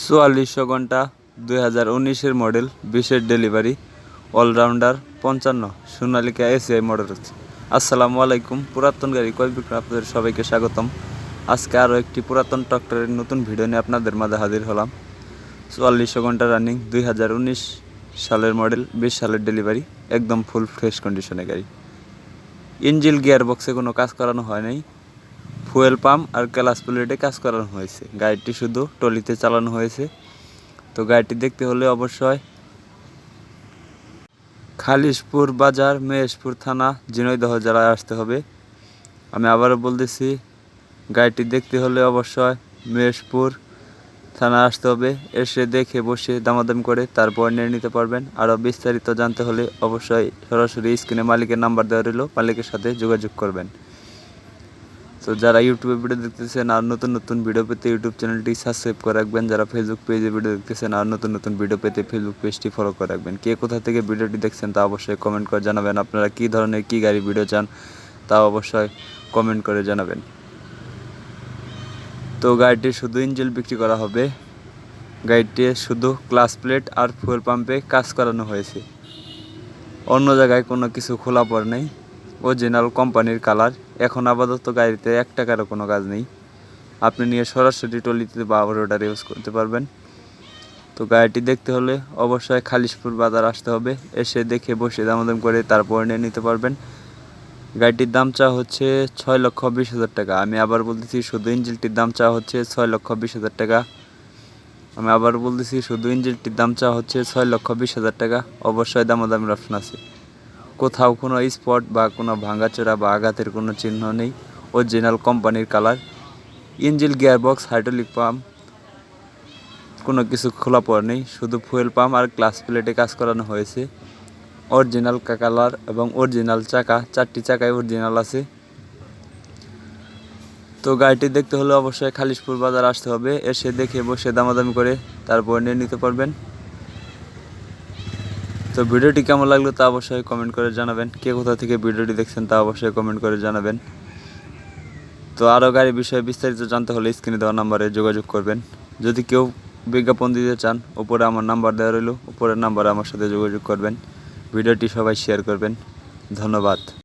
4400 ঘন্টা 2019-এর মডেল 20-এর delivery all rounder 55 Sonalika ACI model হচ্ছে। আসসালামু আলাইকুম, পুরাতন গাড়ি ক্রয় বিক্রয় আপনাদের সবাইকে স্বাগতম। আজকে আরও একটি পুরাতন ট্রাক্টরের নতুন ভিডিও নিয়ে আপনাদের মাঝে হাজির হলাম। 4400 ঘন্টা রানিং 2019 সালের মডেল 20 সালের ডেলিভারি, একদম ফুল ফ্রেশ কন্ডিশনে গাড়ি। ইঞ্জিন গিয়ার বক্সে কোনো কাজ করানো হয় নাই, ফুয়েল পাম্প আর ক্লাচ প্লেটে কাজ করানো হয়েছে। গাড়িটি শুধু টলিতে চালানো হয়েছে। তো গাড়িটি দেখতে হলে অবশ্যই খালিশপুর বাজার, মহেশপুর থানা, ঝিনাইদহ জেলায় আসতে হবে। আমি আবারও বলতেছি, গাড়িটি দেখতে হলে অবশ্যই মহেশপুর থানা আসতে হবে। এসে দেখে বসে দামাদামি করে তারপর নিয়ে নিতে পারবেন। আরও বিস্তারিত জানতে হলে অবশ্যই সরাসরি স্ক্রিনে মালিকের নাম্বার দেওয়া রইল, মালিকের সাথে যোগাযোগ করবেন। তো যারা ইউটিউবে ভিডিও দেখতেছেন আর নতুন নতুন ভিডিও পেতে ইউটিউব চ্যানেলটি সাবস্ক্রাইব করে রাখবেন। যারা ফেসবুক পেজে ভিডিও দেখতেছেন আর নতুন নতুন ভিডিও পেতে ফেসবুক পেজটি ফলো করে রাখবেন। কে কোথা থেকে ভিডিওটি দেখছেন তা অবশ্যই কমেন্ট করে জানাবেন। আপনারা কী ধরনের কী গাড়ি ভিডিও চান তা অবশ্যই কমেন্ট করে জানাবেন। তো গাড়িটি শুধু ইঞ্জিন বিক্রি করা হবে। গাড়িটি শুধু ক্লাচ প্লেট আর ফুয়েল পাম্পে কাজ করানো হয়েছে, অন্য জায়গায় কোনো কিছু খোলা পড়ে নেই। অরিজিনাল কোম্পানির কালার। এখন আপাতত গাড়িতে 1 টাকারও কোনো কাজ নেই। আপনি নিয়ে সরাসরি টলিতে বা রোডার ইউজ করতে পারবেন। তো গাড়িটি দেখতে হলে অবশ্যই খালিশপুর বাজার আসতে হবে। এসে দেখে বসে দামাদাম করে তারপর নিয়ে নিতে পারবেন। গাড়িটির দাম চা হচ্ছে 6,20,000 টাকা। আমি আবার বলতেছি, শুধু ইঞ্জিনটির দাম চা হচ্ছে 6,20,000 টাকা। আমি আবার বলতেছি, শুধু ইঞ্জিনটির দাম চা হচ্ছে 6,20,000 টাকা। অবশ্যই দামাদামির অপশন আছে। কোথাও কোনো স্পট বা কোনো ভাঙাচোরা বা আঘাতের কোনো চিহ্ন নেই। অরিজিনাল কোম্পানির colour. Engine gear box, hydraulic pump কোনো কিছু খোলা পড়ে নেই। শুধু ফুয়েল পাম্প আর ক্লাচ প্লেটে কাজ করানো হয়েছে। অরিজিনাল কালার এবং অরিজিনাল চাকা, 4টি চাকায় অরিজিনাল আছে। তো গাড়িটি দেখতে হলে অবশ্যই খালিশপুর বাজার আসতে হবে। এসে দেখে বসে দামাদামি করে তারপর নিয়ে নিতে পারবেন। তো ভিডিওটি কেমন লাগলো তা অবশ্যই কমেন্ট করে জানাবেন। কে কোথা থেকে ভিডিওটি দেখছেন তা অবশ্যই কমেন্ট করে জানাবেন। তো আরও গাড়ির বিষয়ে বিস্তারিত জানতে হলে স্ক্রিনে দেওয়া নাম্বারে যোগাযোগ করবেন। যদি কেউ বিজ্ঞাপন দিতে চান, উপরে আমার নাম্বার দেওয়া রইল, উপরের নাম্বারে আমার সাথে যোগাযোগ করবেন। ভিডিওটি সবাই শেয়ার করবেন। ধন্যবাদ।